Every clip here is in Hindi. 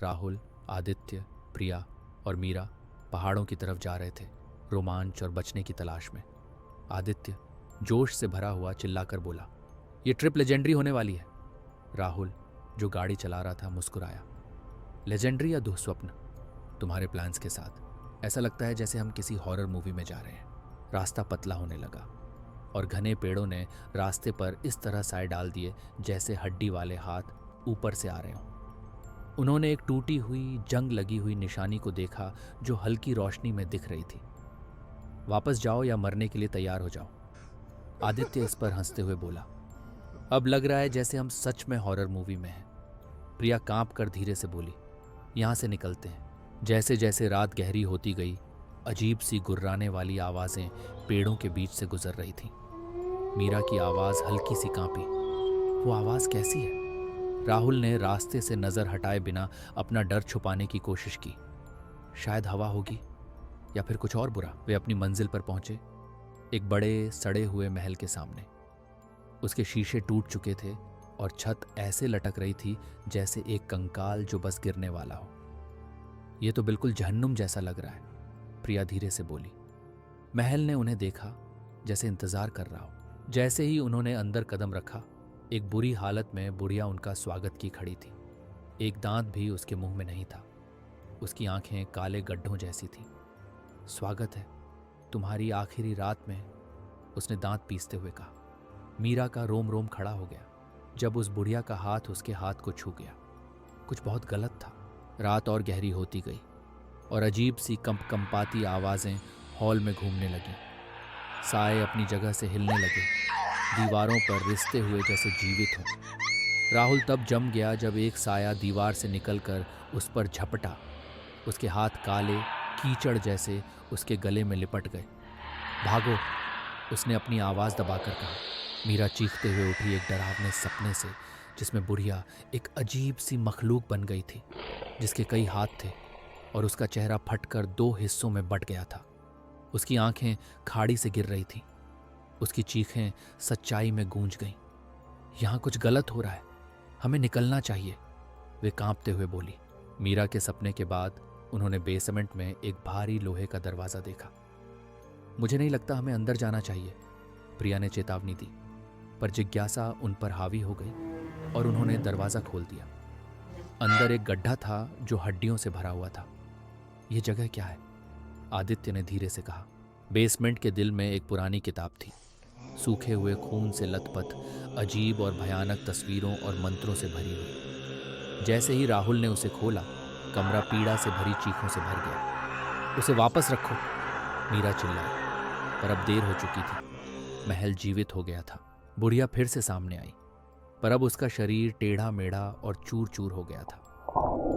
राहुल, आदित्य, प्रिया और मीरा पहाड़ों की तरफ जा रहे थे, रोमांच और बचने की तलाश में। आदित्य जोश से भरा हुआ चिल्लाकर बोला, ये ट्रिप लेजेंडरी होने वाली है। राहुल, जो गाड़ी चला रहा था, मुस्कुराया। लेजेंडरी या दुःस्वप्न? तुम्हारे प्लान्स के साथ ऐसा लगता है जैसे हम किसी हॉरर मूवी में जा रहे हैं। रास्ता पतला होने लगा और घने पेड़ों ने रास्ते पर इस तरह साए डाल दिए जैसे हड्डी वाले हाथ ऊपर से आ रहे हों। उन्होंने एक टूटी हुई, जंग लगी हुई निशानी को देखा जो हल्की रोशनी में दिख रही थी। वापस जाओ या मरने के लिए तैयार हो जाओ। आदित्य इस पर हंसते हुए बोला, अब लग रहा है जैसे हम सच में हॉरर मूवी में हैं। प्रिया कांप कर धीरे से बोली, यहां से निकलते हैं। जैसे जैसे रात गहरी होती गई, अजीब सी गुर्राने वाली आवाजें पेड़ों के बीच से गुजर रही थीं। मीरा की आवाज हल्की सी कांपी। वो आवाज कैसी है? राहुल ने रास्ते से नजर हटाए बिना अपना डर छुपाने की कोशिश की। शायद हवा होगी या फिर कुछ और बुरा। वे अपनी मंजिल पर पहुंचे, एक बड़े सड़े हुए महल के सामने। उसके शीशे टूट चुके थे और छत ऐसे लटक रही थी जैसे एक कंकाल जो बस गिरने वाला हो। यह तो बिल्कुल जहन्नुम जैसा लग रहा है, प्रिया धीरे से बोली। महल ने उन्हें देखा जैसे इंतजार कर रहा हो। जैसे ही उन्होंने अंदर कदम रखा, एक बुरी हालत में बुढ़िया उनका स्वागत की खड़ी थी। एक दांत भी उसके मुंह में नहीं था। उसकी आंखें काले गड्ढों जैसी थीं। स्वागत है तुम्हारी आखिरी रात में, उसने दांत पीसते हुए कहा। मीरा का रोम रोम खड़ा हो गया जब उस बुढ़िया का हाथ उसके हाथ को छू गया। कुछ बहुत गलत था। रात और गहरी होती गई और अजीब सी कंपाती आवाजें हॉल में घूमने लगीं। साए अपनी जगह से हिलने लगे, दीवारों पर रिसते हुए जैसे जीवित हों। राहुल तब जम गया जब एक साया दीवार से निकलकर उस पर झपटा। उसके हाथ काले कीचड़ जैसे उसके गले में लिपट गए। भागो, उसने अपनी आवाज दबाकर कहा। मीरा चीखते हुए उठी एक डरावने सपने से जिसमें बुढ़िया एक अजीब सी मखलूक बन गई थी जिसके कई हाथ थे और उसका चेहरा फटकर दो हिस्सों में बट गया था। उसकी आंखें खाड़ी से गिर रही थीं। उसकी चीखें सच्चाई में गूंज गईं। यहां कुछ गलत हो रहा है, हमें निकलना चाहिए, वे कांपते हुए बोली। मीरा के सपने के बाद उन्होंने बेसमेंट में एक भारी लोहे का दरवाजा देखा। मुझे नहीं लगता हमें अंदर जाना चाहिए, प्रिया ने चेतावनी दी, पर जिज्ञासा उन पर हावी हो गई और उन्होंने दरवाजा खोल दिया। अंदर एक गड्ढा था जो हड्डियों से भरा हुआ था। यह जगह क्या है? आदित्य ने धीरे से कहा। बेसमेंट के दिल में एक पुरानी किताब थी, सूखे हुए खून से लथपथ, अजीब और भयानक तस्वीरों और मंत्रों से भरी हुई। जैसे ही राहुल ने उसे खोला, कमरा पीड़ा से भरी चीखों से भर गया। उसे वापस रखो, मीरा चिल्लाई, पर अब देर हो चुकी थी। महल जीवित हो गया था। बुढ़िया फिर से सामने आई, पर अब उसका शरीर टेढ़ा मेढ़ा और चूर चूर हो गया था।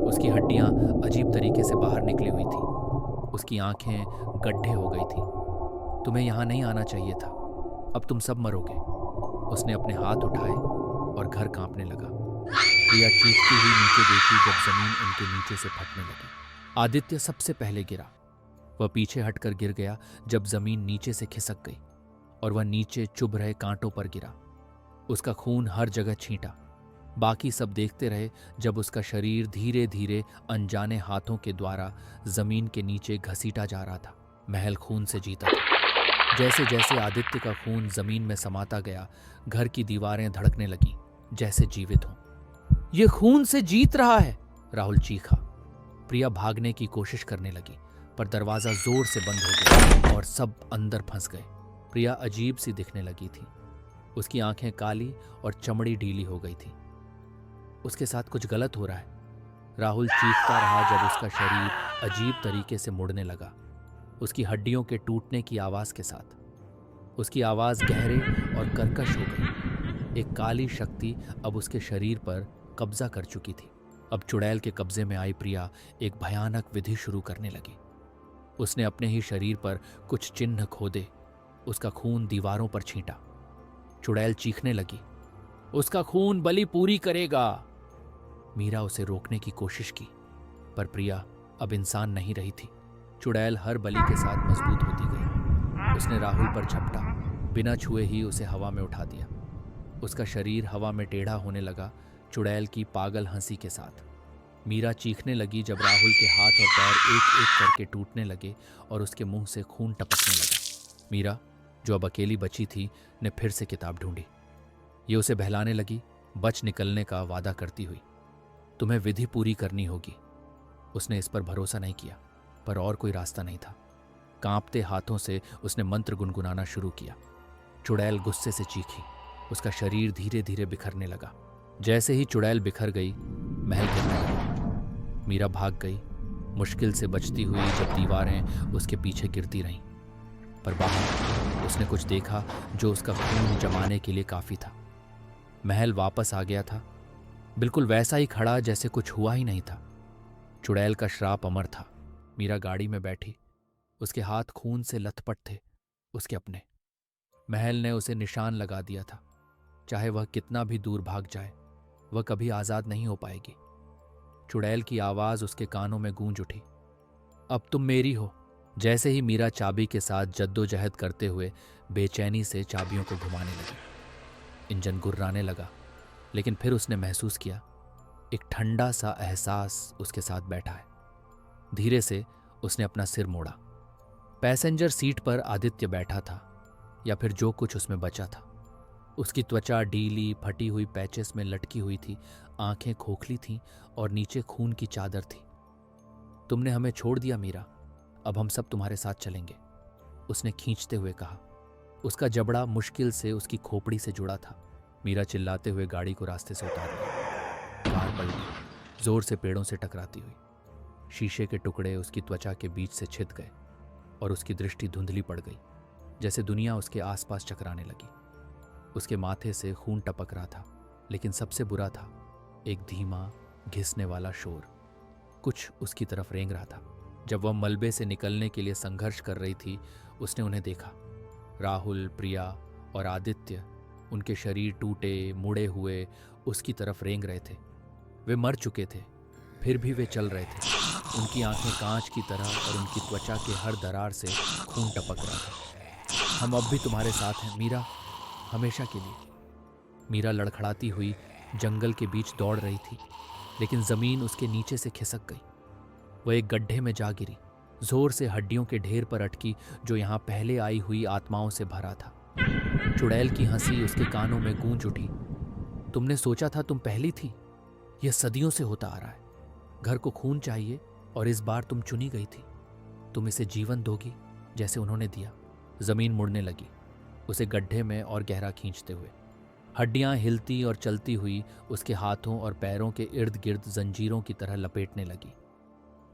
उसकी हड्डियां अजीब तरीके से बाहर निकली हुई थी। उसकी आंखें गड्ढे हो गई थी। तुम्हें यहां नहीं आना चाहिए था, अब तुम सब मरोगे। उसने अपने हाथ उठाए और घर कांपने लगा। प्रिया चीखती हुई नीचे देखी जब जमीन उनके नीचे से फटने लगी। आदित्य सबसे पहले गिरा। वह पीछे हटकर गिर गया जब जमीन नीचे से खिसक गई और वह नीचे चुभ रहे कांटों पर गिरा। उसका खून हर जगह छींटा। बाकी सब देखते रहे जब उसका शरीर धीरे धीरे अनजाने हाथों के द्वारा जमीन के नीचे घसीटा जा रहा था। महल खून से जीता था। जैसे जैसे आदित्य का खून जमीन में समाता गया, घर की दीवारें धड़कने लगीं जैसे जीवित हों। ये खून से जीत रहा है, राहुल चीखा। प्रिया भागने की कोशिश करने लगी, पर दरवाजा जोर से बंद हो गया और सब अंदर फंस गए। प्रिया अजीब सी दिखने लगी थी। उसकी आंखें काली और चमड़ी ढीली हो गई थी। उसके साथ कुछ गलत हो रहा है, राहुल चीखता रहा जब उसका शरीर अजीब तरीके से मुड़ने लगा, उसकी हड्डियों के टूटने की आवाज के साथ। उसकी आवाज गहरे और कर्कश हो गई। एक काली शक्ति अब उसके शरीर पर कब्जा कर चुकी थी। अब चुड़ैल के कब्जे में आई प्रिया एक भयानक विधि शुरू करने लगी। उसने अपने ही शरीर पर कुछ चिन्ह खोदे, उसका खून दीवारों पर छींटा। चुड़ैल चीखने लगी, उसका खून बलि पूरी करेगा। मीरा उसे रोकने की कोशिश की, पर प्रिया अब इंसान नहीं रही थी। चुड़ैल हर बलि के साथ मजबूत होती गई। उसने राहुल पर झपटा, बिना छुए ही उसे हवा में उठा दिया। उसका शरीर हवा में टेढ़ा होने लगा, चुड़ैल की पागल हंसी के साथ। मीरा चीखने लगी जब राहुल के हाथ और पैर एक एक करके टूटने लगे और उसके मुंह से खून टपकने लगा। मीरा, जो अब अकेली बची थी, ने फिर से किताब ढूंढी। ये उसे बहलाने लगी, बच निकलने का वादा करती हुई। तुम्हें विधि पूरी करनी होगी। उसने इस पर भरोसा नहीं किया, पर और कोई रास्ता नहीं था। कांपते हाथों से उसने मंत्र गुनगुनाना शुरू किया। चुड़ैल गुस्से से चीखी। उसका शरीर धीरे धीरे बिखरने लगा। जैसे ही चुड़ैल बिखर गई, महल गिरने लगा। मीरा भाग गई, मुश्किल से बचती हुई, जब दीवारें उसके पीछे गिरती रहीं। पर बाहर उसने कुछ देखा जो उसका खून जमाने के लिए काफी था। महल वापस आ गया था, बिल्कुल वैसा ही खड़ा जैसे कुछ हुआ ही नहीं था। चुड़ैल का श्राप अमर था। मीरा गाड़ी में बैठी, उसके हाथ खून से लथपथ थे, उसके अपने। महल ने उसे निशान लगा दिया था। चाहे वह कितना भी दूर भाग जाए, वह कभी आजाद नहीं हो पाएगी। चुड़ैल की आवाज उसके कानों में गूंज उठी, अब तुम मेरी हो। जैसे ही मीरा चाबी के साथ जद्दोजहद करते हुए बेचैनी से चाबियों को घुमाने लगी। इंजन गुर्राने लगा, लेकिन फिर उसने महसूस किया एक ठंडा सा एहसास उसके साथ बैठा है। धीरे से उसने अपना सिर मोड़ा। पैसेंजर सीट पर आदित्य बैठा था, या फिर जो कुछ उसमें बचा था। उसकी त्वचा ढीली, फटी हुई पैचेस में लटकी हुई थी, आंखें खोखली थीं और नीचे खून की चादर थी। तुमने हमें छोड़ दिया मीरा, अब हम सब तुम्हारे साथ चलेंगे, उसने खींचते हुए कहा। उसका जबड़ा मुश्किल से उसकी खोपड़ी से जुड़ा था। मीरा चिल्लाते हुए गाड़ी को रास्ते से उतार दी। कार पलटी, जोर से पेड़ों से टकराती हुई। शीशे के टुकड़े उसकी त्वचा के बीच से छिद गए और उसकी दृष्टि धुंधली पड़ गई, जैसे दुनिया उसके आसपास चकराने लगी। उसके माथे से खून टपक रहा था, लेकिन सबसे बुरा था एक धीमा घिसने वाला शोर। कुछ उसकी तरफ रेंग रहा था। जब वह मलबे से निकलने के लिए संघर्ष कर रही थी, उसने उन्हें देखा। राहुल, प्रिया और आदित्य, उनके शरीर टूटे मुड़े हुए उसकी तरफ रेंग रहे थे। वे मर चुके थे, फिर भी वे चल रहे थे। उनकी आंखें कांच की तरह और उनकी त्वचा के हर दरार से खून टपक रहा था। हम अब भी तुम्हारे साथ हैं मीरा, हमेशा के लिए। मीरा लड़खड़ाती हुई जंगल के बीच दौड़ रही थी, लेकिन जमीन उसके नीचे से खिसक गई। वह एक गड्ढे में जा गिरी, जोर से हड्डियों के ढेर पर अटकी, जो यहाँ पहले आई हुई आत्माओं से भरा था। चुड़ैल की हंसी उसके कानों में गूंज उठी। तुमने सोचा था तुम पहली थी? यह सदियों से होता आ रहा है। घर को खून चाहिए और इस बार तुम चुनी गई थी। तुम इसे जीवन दोगी जैसे उन्होंने दिया। जमीन मुड़ने लगी, उसे गड्ढे में और गहरा खींचते हुए। हड्डियां हिलती और चलती हुई उसके हाथों और पैरों के इर्द गिर्द जंजीरों की तरह लपेटने लगी।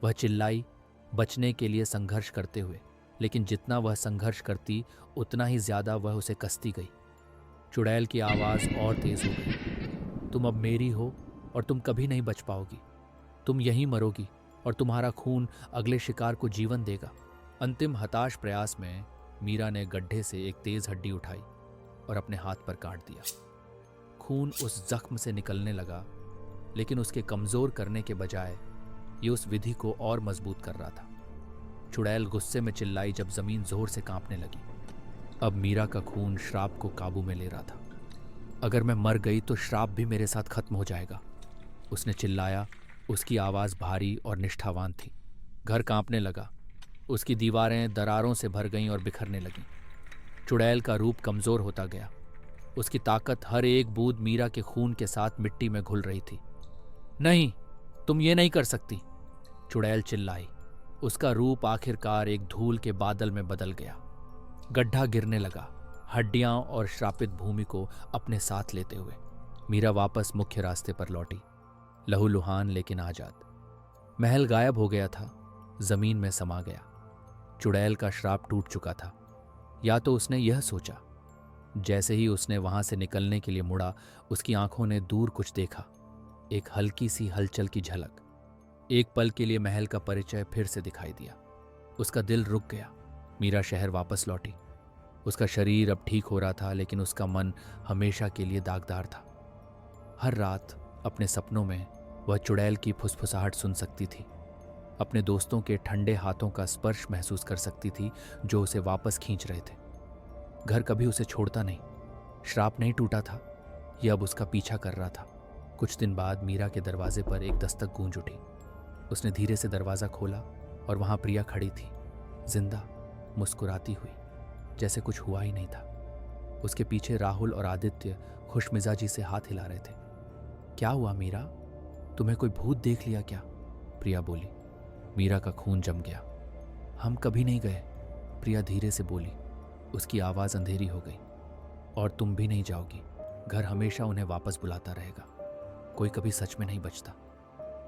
वह चिल्लाई, बचने के लिए संघर्ष करते हुए, लेकिन जितना वह संघर्ष करती, उतना ही ज्यादा वह उसे कसती गई। चुड़ैल की आवाज और तेज हो गई। तुम अब मेरी हो और तुम कभी नहीं बच पाओगी। तुम यहीं मरोगी और तुम्हारा खून अगले शिकार को जीवन देगा। अंतिम हताश प्रयास में मीरा ने गड्ढे से एक तेज हड्डी उठाई और अपने हाथ पर काट दिया। खून उस जख्म से निकलने लगा, लेकिन उसके कमजोर करने के बजाय ये उस विधि को और मजबूत कर रहा था। चुड़ैल गुस्से में चिल्लाई जब जमीन जोर से कांपने लगी। अब मीरा का खून श्राप को काबू में ले रहा था। अगर मैं मर गई तो श्राप भी मेरे साथ खत्म हो जाएगा, उसने चिल्लाया। उसकी आवाज भारी और निष्ठावान थी। घर कांपने लगा, उसकी दीवारें दरारों से भर गईं और बिखरने लगीं। चुड़ैल का रूप कमजोर होता गया, उसकी ताकत हर एक बूंद मीरा के खून के साथ मिट्टी में घुल रही थी। नहीं, तुम ये नहीं कर सकती, चुड़ैल चिल्लाई। उसका रूप आखिरकार एक धूल के बादल में बदल गया। गड्ढा गिरने लगा, हड्डियां और श्रापित भूमि को अपने साथ लेते हुए। मीरा वापस मुख्य रास्ते पर लौटी, लहूलुहान लेकिन आजाद। महल गायब हो गया था, जमीन में समा गया। चुड़ैल का श्राप टूट चुका था, या तो उसने यह सोचा। जैसे ही उसने वहां से निकलने के लिए मुड़ा, उसकी आंखों ने दूर कुछ देखा, एक हल्की सी हलचल की झलक। एक पल के लिए महल का परिचय फिर से दिखाई दिया। उसका दिल रुक गया। मीरा शहर वापस लौटी। उसका शरीर अब ठीक हो रहा था, लेकिन उसका मन हमेशा के लिए दागदार था। हर रात अपने सपनों में वह चुड़ैल की फुसफुसाहट सुन सकती थी, अपने दोस्तों के ठंडे हाथों का स्पर्श महसूस कर सकती थी जो उसे वापस खींच रहे थे। घर कभी उसे छोड़ता नहीं। श्राप नहीं टूटा था, यह अब उसका पीछा कर रहा था। कुछ दिन बाद मीरा के दरवाजे पर एक दस्तक गूंज उठी। उसने धीरे से दरवाज़ा खोला और वहाँ प्रिया खड़ी थी, जिंदा, मुस्कुराती हुई, जैसे कुछ हुआ ही नहीं था। उसके पीछे राहुल और आदित्य खुशमिजाजी से हाथ हिला रहे थे। क्या हुआ मीरा, तुम्हें कोई भूत देख लिया क्या? प्रिया बोली। मीरा का खून जम गया। हम कभी नहीं गए, प्रिया धीरे से बोली। उसकी आवाज़ अंधेरी हो गई। और तुम भी नहीं जाओगी। घर हमेशा उन्हें वापस बुलाता रहेगा। कोई कभी सच में नहीं बचता।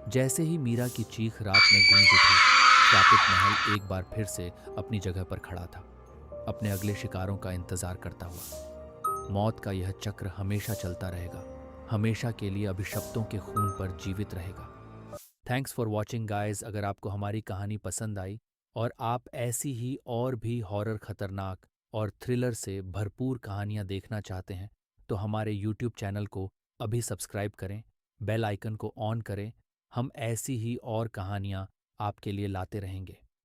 जैसे ही मीरा की चीख रात में गूंज उठी, श्रापित महल एक बार फिर से अपनी जगह पर खड़ा था, अपने अगले शिकारों का इंतजार करता हुआ। मौत का यह चक्र हमेशा चलता रहेगा, हमेशा के लिए अभिशप्तों के खून पर जीवित रहेगा। Thanks for watching guys. अगर आपको हमारी कहानी पसंद आई और आप ऐसी ही और भी हॉरर, खतरनाक और थ्रिलर से भरपूर कहानियाँ देखना चाहते हैं तो हमारे यूट्यूब चैनल को अभी सब्सक्राइब करें, बेल आइकन को ऑन करें। हम ऐसी ही और कहानियाँ आपके लिए लाते रहेंगे।